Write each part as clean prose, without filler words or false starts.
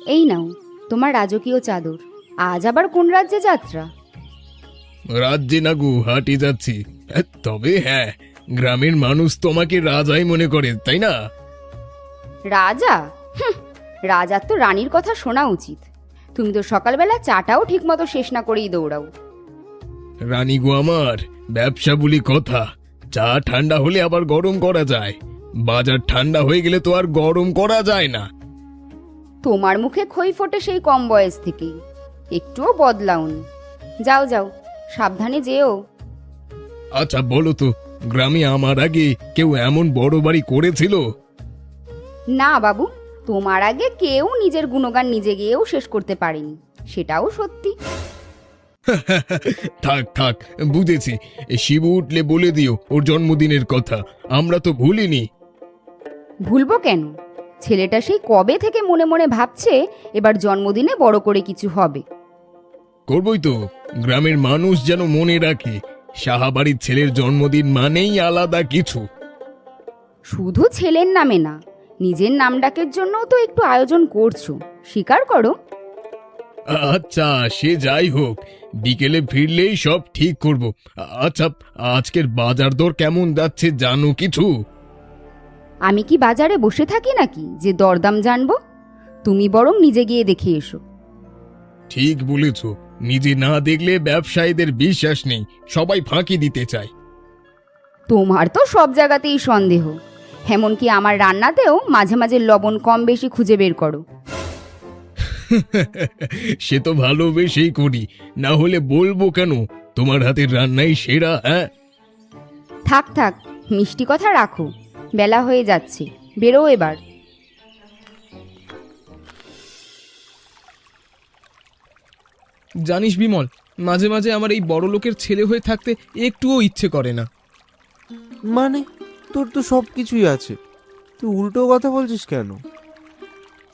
এই নাও তোমার রাজকীয় চাদর। আজ আবার কোন রাজ্যে যাত্রা? রাজ্যে না গো, হাটে যাচ্ছি। তবে হ্যাঁ, গ্রামের মানুষ তোমাকে রাজাই মনে করে, তাই না? রাজা? রাজার তো রানীর কথা শোনা উচিত। তুমি তো সকালবেলা চাটাও ঠিকমতো শেষ না করেই দৌড়াও। রানী গো আমার, ব্যবসা বলি কথা। চা ঠান্ডা হলে আবার গরম করা যায়, বাজার ঠান্ডা হয়ে গেলে তো আর গরম করা যায় না। তোমার মুখে খই ফোটে সেই কম বয়স থেকেই, একটুও বদলাওনি। যাও যাও, সাবধানে যেও। আচ্ছা বলো তো, গ্রামে আমার আগে কেউ এমন বড় বাড়ি করেছিল? না বাবু, তোমার আগে কেউ নিজের গুণগান নিজে গিয়েও শেষ করতে পারেনি, সেটাও সত্যি। থাক থাক, বুঝেছি। শিবু উঠলে বলে দিও ওর জন্মদিনের কথা, আমরা তো ভুলিনি। ভুলবো কেন? ছেলেটা সেই কবে থেকে মনে মনে ভাবছে এবার জন্মদিনে বড় করে কিছু হবে। করবই তো, গ্রামের মানুষ যেন মনে রাখে সাহাবাড়ির ছেলের জন্মদিন মানেই আলাদা কিছু। শুধু ছেলের নামে না, নিজের নাম ডাকের জন্যও তো একটু আয়োজন করছো, স্বীকার করো। আচ্ছা সে যাই হোক, বিকেলে ফিরলেই সব ঠিক করব। আচ্ছা, আজকের বাজার দর কেমন যাচ্ছে জানো কিছু? আমি কি বাজারে বসে থাকি নাকি যে দরদাম জানবো? তুমি বরং নিজে গিয়ে দেখে এসো। ঠিক বলেছ, নিজে না দেখলে ব্যবসায়ীদের বিশ্বাস নেই, সবাই ফাঁকি দিতে চায়। তোমার তো সব জায়গাতেই সন্দেহ, এমনকি আমার রান্নাতেও মাঝে মাঝে লবণ কম বেশি খুঁজে বের করো। সে তো ভালোবেসেই করি, না হলে বলবো কেন তোমার হাতের রান্নাই সেরা? হ্যাঁ, থাক থাক, মিষ্টি কথা রাখো, বেলা হয়ে যাচ্ছে, বেরো এবার। জানিস বিমল, মাঝে মাঝে আমার এই বড় লোকের ছেলে হয়ে থাকতে একটুও ইচ্ছে করে না। মানে তোর তো সব কিছুই আছে, তুই উল্টো কথা বলছিস কেন?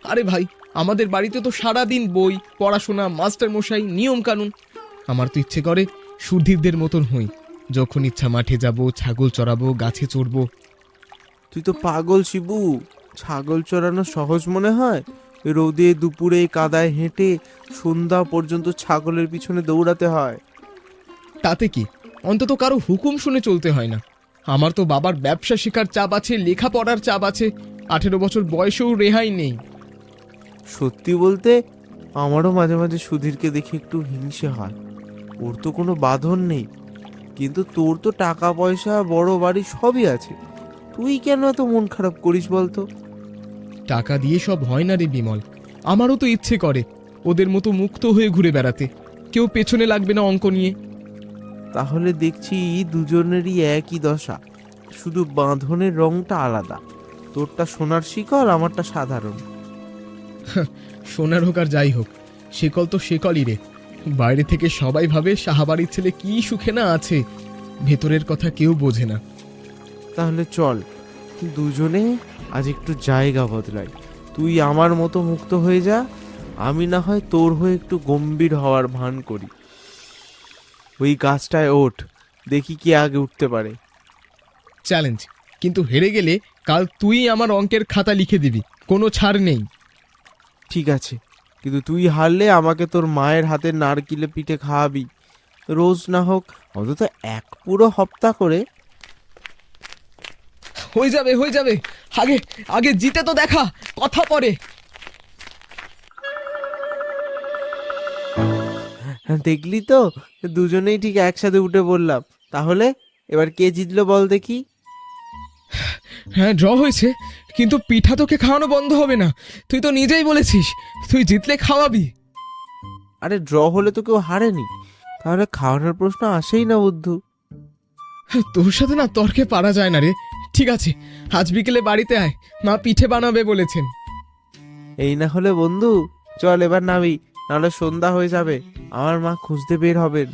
আরে ভাই, আমাদের বাড়িতে তো সারাদিন বই, পড়াশোনা, মাস্টার মশাই, নিয়ম কানুন। আমার তো ইচ্ছে করে সুধীরদের মতন হই, যখন ইচ্ছা মাঠে যাব, ছাগল চড়াবো, গাছে চড়বো। তুই তো পাগল শিবু। ছাগল চড়ানো সহজ মনে হয়? রোদে দুপুরে কাদায় হেঁটে সন্ধ্যা পর্যন্ত ছাগলের পিছনে দৌড়াতে হয়। তাতে কি, অন্তত কারো হুকুম শুনে চলতে হয় না। আমার তো বাবার ব্যবসা শেখার চাপ আছে, লেখাপড়ার চাপ আছে, 18 বছর বয়সেও রেহাই নেই। সত্যি বলতে আমারও মাঝে মাঝে সুধীরকে দেখে একটু হিংসে হয়। ওর তো কোনো বাঁধন নেই, কিন্তু তোর তো টাকা পয়সা, বড় বাড়ি সবই আছে। তুই কেন এত মন খারাপ করিস বলতো? টাকা দিয়ে সব হয় না রে বিমল। আমারও তো ইচ্ছে করে ওদের মতো মুক্ত হয়ে ঘুরে বেড়াতে, কেউ পেছনে লাগবে না অঙ্ক নিয়ে। তাহলে দেখছি দুজনেরই একই দশা, শুধু বাঁধনের রংটা আলাদা। তোরটা সোনার শিকল, আমারটা সাধারণ। সোনার হোক আর যাই হোক, শেকল তো শেকলই রে। বাইরে থেকে সবাই ভাবে সাহাবাড়ির ছেলে কি সুখে না আছে, ভেতরের কথা কেউ বোঝে না। তাহলে চল দুজনে আজ একটু জায়গা বদলাই। তুই আমার মতো মুক্ত হয়ে যা, আমি না হয় তোর হয়ে একটু গম্ভীর হওয়ার ভান করি। ওই গাছটায় ওঠ, দেখি কে আগে উঠতে পারে। চ্যালেঞ্জ, কিন্তু হেরে গেলে কাল তুই আমার অঙ্কের খাতা লিখে দিবি, কোনো ছাড় নেই। ঠিক আছে, কিন্তু তুই হারলে আমাকে তোর মায়ের হাতের নারকেলে পিঠে খাওয়াবি। রোজ না হোক, অন্তত এক পুরো হপ্তা করে। হয়ে যাবে হয়ে যাবে, আগে আগে জিতে তো দেখা, কথা পরে। দেখলি তো, দুজনেই ঠিক একসাথে উঠে বললাম। তাহলে এবার কে জিতলো বল দেখি? হ্যাঁ, ড্র হয়েছে, কিন্তু পিঠা তোকে খাওয়ানো বন্ধ হবে না। তুই তো নিজেই বলেছিস তুই জিতলে খাওয়াবি। আরে ড্র হলে তো কেউ হারেনি, তাহলে খাওয়ানোর প্রশ্ন আসেই না বুদ্ধু। তোর সাথে না তর্কে পারা যায় না রে। ঠিক আছে, আজ বিকেলে বাড়িতে আয়, মা পিঠে বানাবে বলেছেন। এই না হলে বন্ধু, চল এবার নামি, নাহলে সন্ধ্যা হয়ে যাবে, আমার মা খুঁজতে বের হবেন।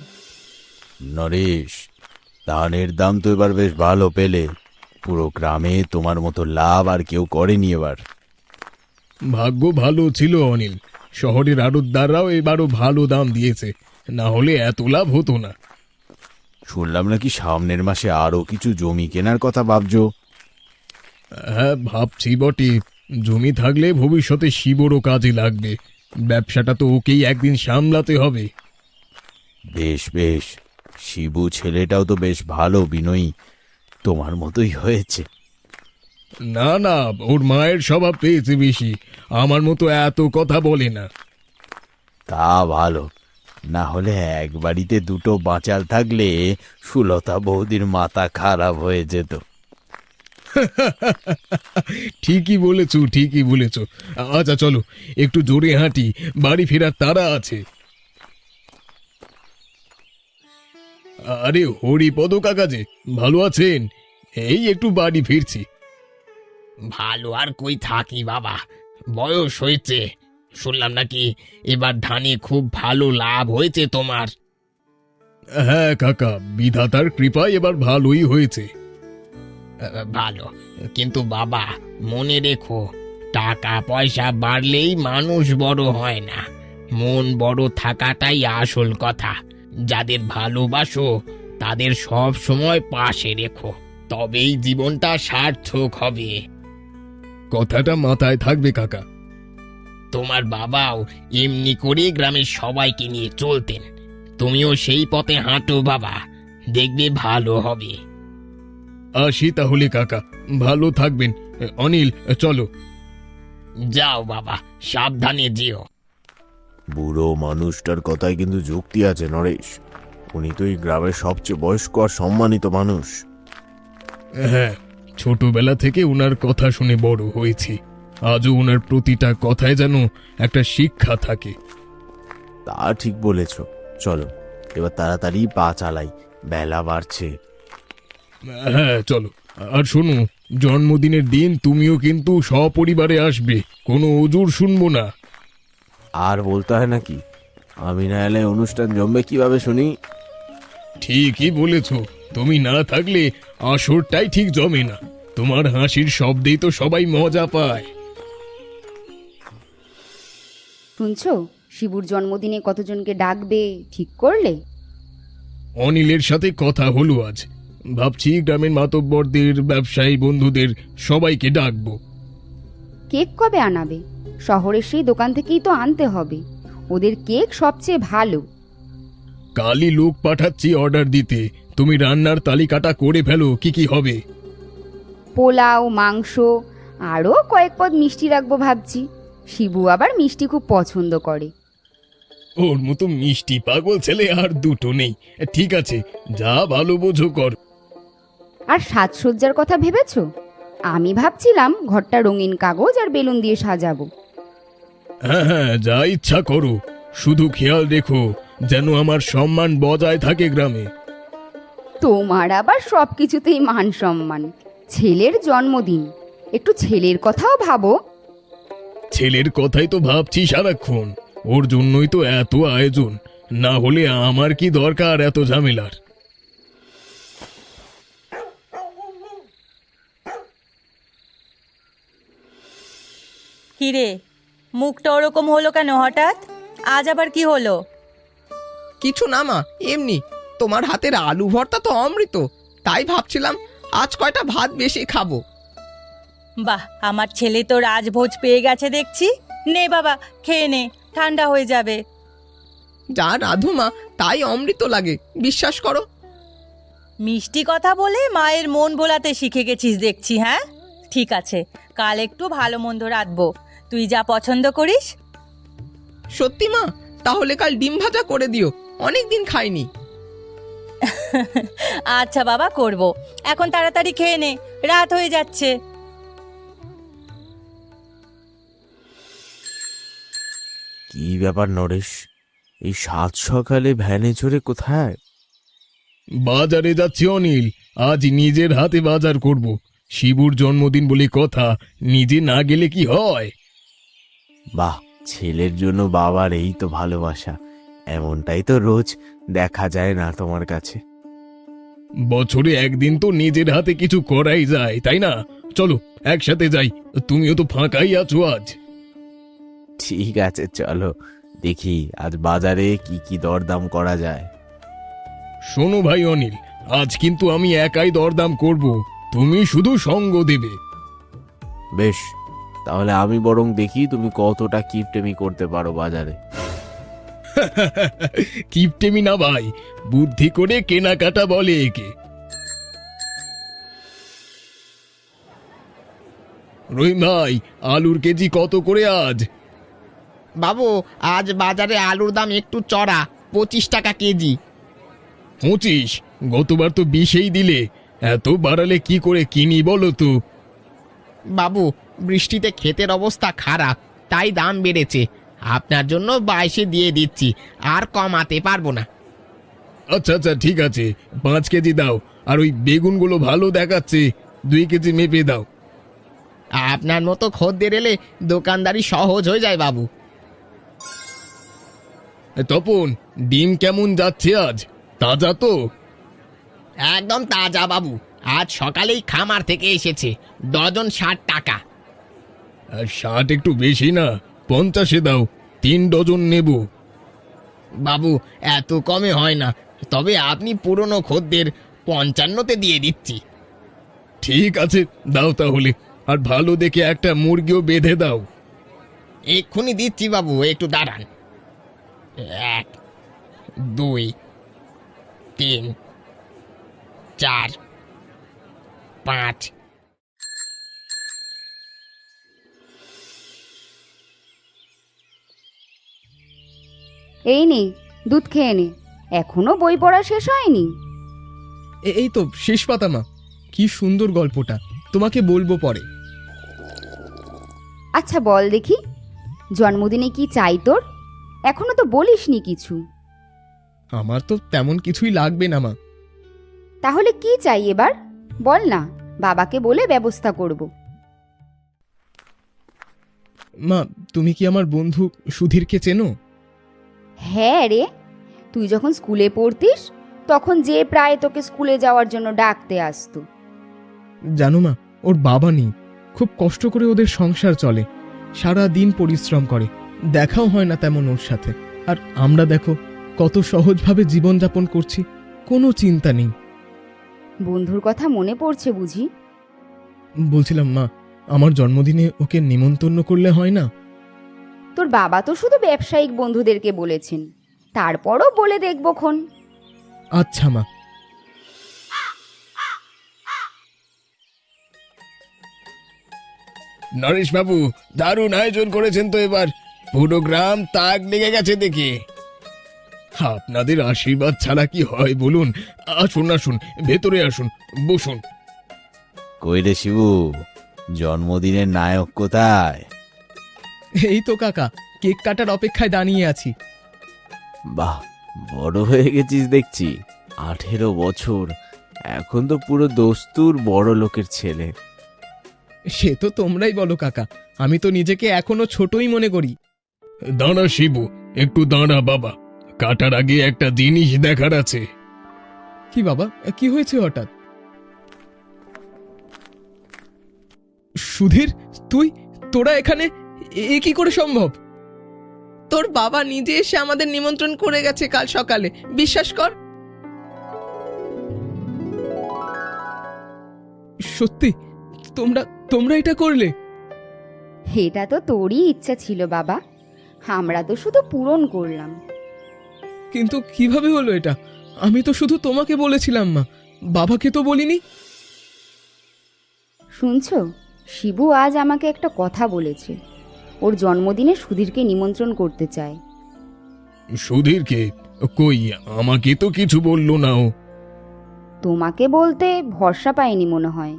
নরেশ, ধানের দাম তো এবার বেশ ভালো পেলে। পুরো গ্রামে তোমার মতো লাভ আর কেউ করেনি এবার। ভাগ্য ভালো ছিল অনিল, শহরের আড়তদাররাও এবারও ভালো দাম দিয়েছে, না হলে এত লাভ হতো না। শুনলাম নাকি সামনের মাসে আরো কিছু জমি কেনার কথা ভাবছো। হ্যাঁ ভাবছি বটে, জমি থাকলে ভবিষ্যতে শিবরও কাজে লাগবে। ব্যবসাটা তো ওকেই একদিন সামলাতে হবে। বেশ বেশ, শিবু ছেলেটাও তো বেশ ভালো, বিনয়ী, তোমার মতোই হয়েছে। না না, ওর মায়ের স্বভাব পেয়েছে বেশি, আমার মতো এত কথা বলে না। তা ভালো, না হলে এক বাড়িতে দুটো বাঁচাল থাকলে সুলতা বৌদির মাথা খারাপ হয়ে যেত। ঠিকই বলেছো, ঠিকই বলেছো। আচ্ছা চলো, একটু জোরে হাঁটি, বাড়ি ফেরার তাড়া আছে। আরে হরিপদ কাকা যে, ভালো আছেন? এই একটু বাড়ি ফিরছি। ভালো আর কই থাকি বাবা, বয়স হয়েছে। শুনলাম নাকি এবার ধানে খুব ভালো লাভ হয়েছে তোমার। হ্যাঁ কাকা, বিধাতার কৃপায় এবার ভালোই হয়েছে। ভালো, কিন্তু বাবা মনে রেখো, টাকা পয়সা বাড়লেই মানুষ বড় হয় না, মন বড় থাকাটাই আসল কথা। যাদের ভালোবাসো তাদের সব সময় পাশে রেখো, তবেই জীবনটা সার্থক হবে। কথাটা মাথায় থাকবে কাকা। তোমার বাবাও এমনি করে গ্রামের সবাইকে নিয়ে চলতেন, তুমিও সেই পথে হাঁটো বাবা, দেখবে ভালো হবে। আসি তাহলে কাকা, ভালো থাকবেন। অনিল, চলো। যাও বাবা, সাবধানে যেও। বুড়ো মানুষটার কথায় কিন্তু যুক্তি আছে নরেশ, উনি তো এই গ্রামের সবচেয়ে বয়স্ক আর সম্মানিত মানুষ। হ্যাঁ, ছোটবেলা থেকে ওনার কথা শুনে বড় হয়েছি, আজও ওনার প্রতিটা কথায় যেন একটা শিক্ষা থাকে। তা ঠিক বলেছ, চলো এবার তাড়াতাড়ি পা চালাই, বেলা বাড়ছে। হ্যাঁ চলো। আর শোনো, জন্মদিনের দিন তুমিও কিন্তু সপরিবারে আসবে, কোনো ওজোর শুনবো না। আর বলতে হয় নাকি, আমি না এলে অনুষ্ঠান জমবে কিভাবে শুনি? ঠিকই বলেছ, তুমি না থাকলে আসরটাই ঠিক জমে না, তোমার হাসির শব্দেই তো সবাই মজা পায়। শুনছো, শিবুর জন্মদিনে কতজনকে ডাকবে ঠিক করলে? অনিলের সাথে কথা হলো আজ, ভাবছি গ্রামের মাতব্বরদের, ব্যবসায়ী বন্ধুদের সবাইকে ডাকবো। কেক কবে আনাবে? শহরের সেই দোকান থেকেই তো আনতে হবে, ওদের কেক সবচেয়ে ভালো। কালই লোক পাঠাচ্ছি অর্ডার দিতে, তুমি রান্নার তালিকাটা করে ফেলো, কি কি হবে। পোলাও, মাংস, আরও কয়েক পদ মিষ্টি রাখবো ভাবছি। শিবু আবার মিষ্টি খুব পছন্দ করে। ওর মতো মিষ্টি পাগল ছেলে আর দুটো নেই। ঠিক আছে, যা ভালো বোঝো কর। আর সাজসজ্জার কথা ভেবেছো? আমি ভাবছিলাম ঘরটা রঙিন কাগজ আর বেলুন দিয়ে সাজাবো। হ্যাঁ হ্যাঁ, যা ইচ্ছা করো, শুধু খেয়াল রেখো যেন আমার সম্মান বজায় থাকে গ্রামে। তোমার আবার সব কিছুতেই মান সম্মান। ছেলের জন্মদিন, একটু ছেলের কথাও ভাবো। ছেলের কথাই তো ভাবছি সারাক্ষণ, ওর জন্যই তো এত আয়োজন, না হলে আমার কি দরকার এত ঝামেলার। কিরে, মুখটা ওরকম হলো কেন হঠাৎ? আজ আবার কি হলো? কিছু না মা, এমনি। তোমার হাতের আলু ভর্তা তো অমৃত, তাই ভাবছিলাম আজ কয়টা ভাত বেশি খাবো। বাহ, আমার ছেলে তো রাজভোজ পেয়ে গেছে দেখছি। নে বাবা, খেয়ে নে, ঠান্ডা হয়ে যাবে। যা রাধু মা, তাই অমৃত লাগে, বিশ্বাস করো। মিষ্টি কথা বলে মায়ের মন ভোলাতে শিখে গেছিস দেখছি। হ্যাঁ ঠিক আছে, কাল একটু ভালো মন্দ রাঁধবো, তুই যা পছন্দ করিস। সত্যি মা, তাহলে কাল ডিম ভাজা করে দিও, অনেক দিন খাইনি। আচ্ছা বাবা, করব। এখন তাড়াতাড়ি খেয়ে নে, রাত হয়ে যাচ্ছে। কি ব্যাপার নরেশ, এই সাত সকালে ভ্যানে চড়ে কোথায়? বাজারে যাচ্ছি অনিল, আজ নিজের হাতে বাজার করব। শিবুর জন্মদিন বলে কথা, নিজে না গেলে কি হয়। বাহ, ছেলের জন্য বাবার এই তো ভালোবাসা, এমনটাই তো রোজ দেখা যায় না তোমার কাছে। বছরে একদিন তো নিজের হাতে কিছু করাই যায়, তাই না? চলো একসাথে যাই, তুমিও তো ফাঁকাই আছো আজ। ঠিক আছে চলো, দেখি আজ বাজারে কি কি দরদাম করা যায়। শোনো ভাই অনিল, আজ কিন্তু আমি একাই দরদাম করব, তুমি শুধু সঙ্গ দেবে। বেশ, তাহলে আমি বরং দেখি তুমি কতটা কিপটেমি করতে পারো বাজারে। কিপটেমি না ভাই, বুদ্ধি করে কেনাকাটা বলে একে। রহিম ভাই, আলুর কেজি কত করে আজ? বাবু, আজ বাজারে আলুর দাম একটু চড়া, 25 টাকা কেজি। 25? গতবার তো 20-এই দিলে, এত বাড়ালে কি করে কিনি বলো তো? বাবু, বৃষ্টিতে ক্ষেতের অবস্থা খারাপ, তাই দাম বেড়েছে। আপনার জন্য 22-এ দিয়ে দিচ্ছি, আর কমাতে পারবো না। আচ্ছা আচ্ছা, ঠিক আছে, 5 কেজি দাও। আর ওই বেগুনগুলো ভালো দেখাচ্ছে, 2 কেজি মেপে দাও। আপনার মতো খদ্দের এলে দোকানদারি সহজ হয়ে যায় বাবু। তপন, ডিম কেমন যাচ্ছে আজ? তাজা তো? একদম তাজা বাবু, আজ সকালেই খামার থেকে এসেছে, ডজন 60 টাকা। আর 60 একটু বেশি না, 50-এ দাও, 3 ডজন নেব। বাবু, এত কমে হয় না, তবে আপনি পুরনো খদ্দের, 55-তে দিয়ে দিচ্ছি। ঠিক আছে, দাও তাহলে। আর ভালো দেখে একটা মুরগিও বেঁধে দাও। এক্ষুনি দিচ্ছি বাবু, একটু দাঁড়ান। 1, 2, 3, 4, 5। এই নে, দুধ খেয়ে নে। এখনো বই পড়া শেষ হয়নি? এই তো শেষ পাতা মা। কি সুন্দর গল্পটা, তোমাকে বলবো পরে। আচ্ছা বল দেখি, জন্মদিনে কি চাই তোর? এখনো তো বলিসনি কিছু। আমার তো তেমন কিছুই লাগবে না মা। তাহলে কি চাই এবার বল না, বাবাকে বলে ব্যবস্থা করব। মা, তুমি কি আমার বন্ধু সুধীরকে চেনো? হ্যাঁ রে, তুই যখন স্কুলে পড়তিস তখন যে প্রায় তোকে স্কুলে যাওয়ার জন্য ডাকতে আসতো। জানো মা, ওর বাবা নেই, খুব কষ্ট করে ওদের সংসার চলে, সারা দিন পরিশ্রম করে, দেখাও হয় না তেমন ওর সাথে। আর আমরা দেখো কত সহজভাবে জীবনযাপন করছি, কোনো চিন্তা নেই। বন্ধুর কথা মনে পড়ছে বুঝি? বলছিলাম মা, আমার জন্মদিনে ওকে নিমন্ত্রণ করলে হয় না? তোর বাবা তো শুধু ব্যবসায়িক বন্ধুদেরকে বলেছেন, তারপরও বলে দেখব খন। আচ্ছা মা। নরেশ বাবু, দারুণ আয়োজন করেছেন তো এবার, পুরো গ্রাম তাক লেগে গেছে দেখে। আপনাদের আশীর্বাদ ছাড়া কি হয় বলুন? আসুন আসুন, ভেতরে আসুন, বসুন। কই রে শিবু, জন্মদিনের নায়ক কোথায়? এই তো কাকা, কেক কাটার অপেক্ষায় দাঁড়িয়ে আছি। বাহ, বড় হয়ে গেছিস দেখছি, 18 বছর। এখন তো পুরো দস্তুর বড় লোকের ছেলে। সে তো তোমরাই বলো কাকা, আমি তো নিজেকে এখনো ছোটই মনে করি। দাঁড়া শিবু, একটু দাঁড়া বাবা, কাটার আগে একটা জিনিস দেখার আছে। কি বাবা, কি হয়েছে হঠাৎ? সুধীর, তোরা এখানে? এ কি করে সম্ভব? তোর বাবা নিজে এসে আমাদের নিমন্ত্রণ করে গেছে কাল সকালে, বিশ্বাস কর। সত্যি? তোমরা এটা করলে? এটা তো তোরই ইচ্ছা ছিল বাবা, আমরা তো শুধু পূরণ করলাম। কিন্তু কিভাবে হলো এটা? আমি তো শুধু তোমাকে বলেছিলাম মা, বাবাকে তো বলিনি। শুনছো, শিবু আজ আমাকে একটা কথা বলেছে, ওর জন্মদিনে সুধীরকে নিমন্ত্রণ করতে চায়। সুধীরকে? কই, আমাকে তো কিছু বললো না ও। তোমাকে বলতে ভরসা পায়নি মনে হয়।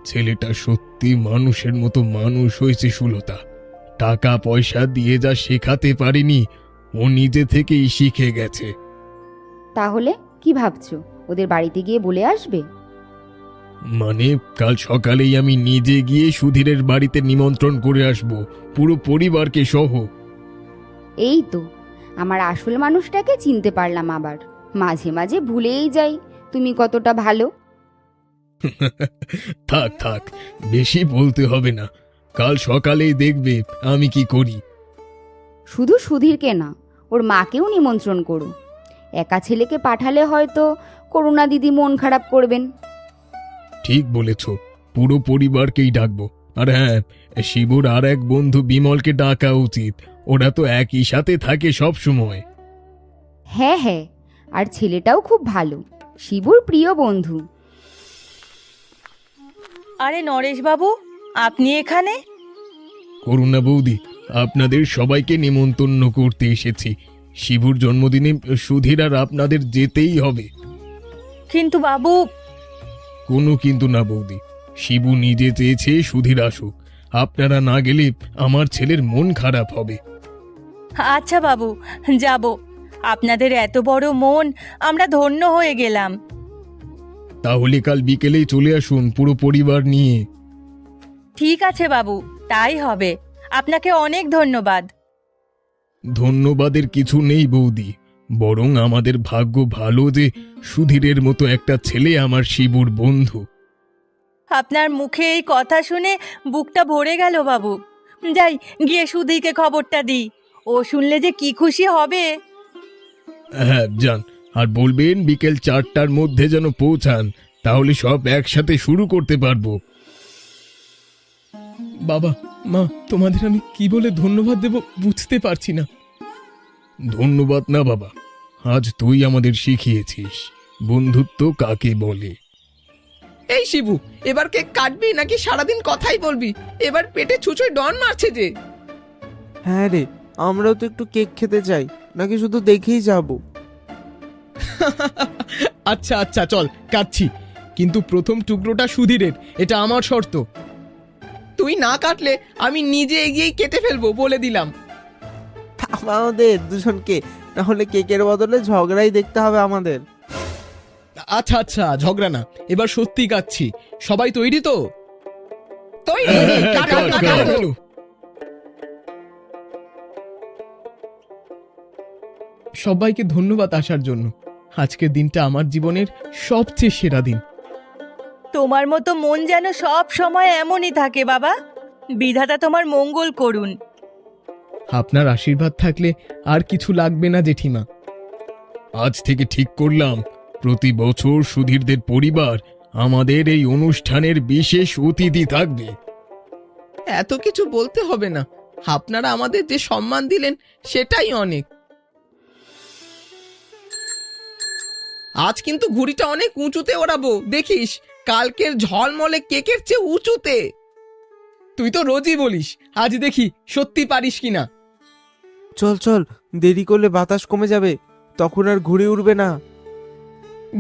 ছেলেটা সত্যি মানুষের মতো মানুষ হয়েছে সুলতা। টাকা পয়সা দিয়ে যা শেখাতে পারিনি, ও নিজে থেকেই শিখে গেছে। তাহলে কি ভাবছো, ওদের বাড়িতে গিয়ে বলে আসবে? মানে কাল সকালেই আমি নিজে গিয়ে সুধীরের বাড়িতে নিমন্ত্রণ করে আসব, পুরো পরিবারকে সহ। এই তো, আমার আসল মানুষটাকে চিনতে পারলাম আবার। মাঝে মাঝে ভুলেই যাই তুমি কতটা ভালো। থাক থাক, বেশি বলতে হবে না, কাল সকালেই দেখবে আমি কি করি। শুধু সুধীরকে না, ওর মাকেও নিমন্ত্রণ করো। একা ছেলেকে পাঠালে হয়তো করুণা দিদি মন খারাপ করবেন। ঠিক বলেছ, পুরো পরিবারকেই ডাকবো, আর হ্যাঁ, শিবুর আর এক বন্ধু বিমলকে ডাকা উচিত। ওরা তো একই সাথে থাকে সব সময়। হ্যাঁ হ্যাঁ, আর ছেলেটাও খুব ভালো, শিবুর প্রিয় বন্ধু। আরে নরেশবাবু, আপনি এখানে? করুণা বৌদি, আপনাদের সবাইকে নিমন্ত্রণ করতে এসেছি। শিবুর জন্মদিনে সুধীর আর আপনাদের যেতেই হবে। কিন্তু বাবু, কোনো কিন্তু না বৌদি, শিবু নিজে চেয়েছে সুধীর আসুক। আপনারা না গেলে আমার ছেলের মন খারাপ হবে। আচ্ছা বাবু, যাব। আপনাদের এত বড় মন, আমরা ধন্য হয়ে গেলাম। তাহলে কাল বিকেলেই চলে আসুন পুরো পরিবার নিয়ে। ঠিক আছে বাবু, তাই হবে। আপনাকে অনেক ধন্যবাদ। ধন্যবাদের কিছু নেই বৌদি, বরং আমাদের ভাগ্য ভালো যে সুধীরের মতো একটা ছেলে আমার শিবুর বন্ধু। আপনার মুখে এই কথা শুনে বুকটা ভরে গেল বাবু। যাই, গিয়ে সুধীরকে খবরটা দিই। ও শুনলে যে কি খুশি হবে। হ্যাঁ যান, আর বলবেন বিকেল 4টার মধ্যে যেন পৌঁছান, তাহলে সব একসাথে শুরু করতে পারবো। বাবা, মা, তোমাদের আমি কি বলে ধন্যবাদ দেব বুঝতে পারছি না। ধন্যবাদ না বাবা, আজ তুই আমাদের শিখিয়েছিস বন্ধুত্ব কাকে বলে। এই শিবু, এবার কেক কাটবি নাকি সারাদিন কথাই বলবি? এবার পেটে ছুঁচোয় ডন মারছে যে। হ্যাঁ রে, আমরাও তো একটু কেক খেতে চাই, নাকি শুধু দেখেই যাব? আচ্ছা আচ্ছা, চল কাটছি, কিন্তু প্রথম টুকরোটা সুধীরের, এটা আমার শর্ত। তুই না কাটলে আমি নিজে এগিয়েই কেটে ফেলবো, বলে দিলাম। আমাদের দুজনকে, না হলে কেকের বদলে ঝগড়াই দেখতে হবে আমাদের। আচ্ছা আচ্ছা, ঝগড়া না, এবার সত্যি কাটছি। সবাই তৈরি তো? তৈরি, কাট, কাট, কাট, কাট। সবাইকে ধন্যবাদ আসার জন্য। আজকের দিনটা আমার জীবনের সবচেয়ে সেরা দিন। তোমার মতো মন যেন সব সময় এমনই থাকে বাবা। বিধাতা তোমার মঙ্গল করুন। আপনার আশীর্বাদ থাকলে আর কিছু লাগবে না জেঠিমা। আজ থেকে ঠিক করলাম, প্রতি বছর সুধীরদের পরিবার আমাদের এই অনুষ্ঠানের বিশেষ অতিথি থাকবে। এত কিছু বলতে হবে না, আপনারা আমাদের যে সম্মান দিলেন সেটাই অনেক। আজ কিন্তু ঘুড়িটা অনেক উঁচুতে ওড়াবো, দেখিস। কালকের ঝলমলে কেকের চেয়ে উঁচুতে। তুই তো রোজই বলিস, আজ দেখি সত্যি পারিস কিনা। চল চল, দেরি করলে বাতাস কমে যাবে, তখন আর ঘুরে উড়বে না।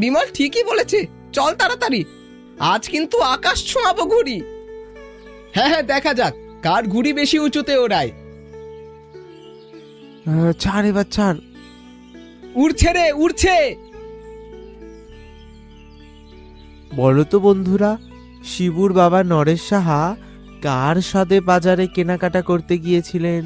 বিমল ঠিকই বলেছে, চল তাড়াতাড়ি। আজ কিন্তু আকাশ ছোঁয়াবো ঘুড়ি। হ্যাঁ হ্যাঁ, দেখা যাক কার ঘুড়ি বেশি উঁচুতে ওড়ায়। ছাড় এবার, ছাড়। উড়ছে রে, উড়ছে। বলো তো বন্ধুরা, শিবুর বাবা নরেশ সাহা কার সাথে বাজারে কেনাকাটা করতে গিয়েছিলেন?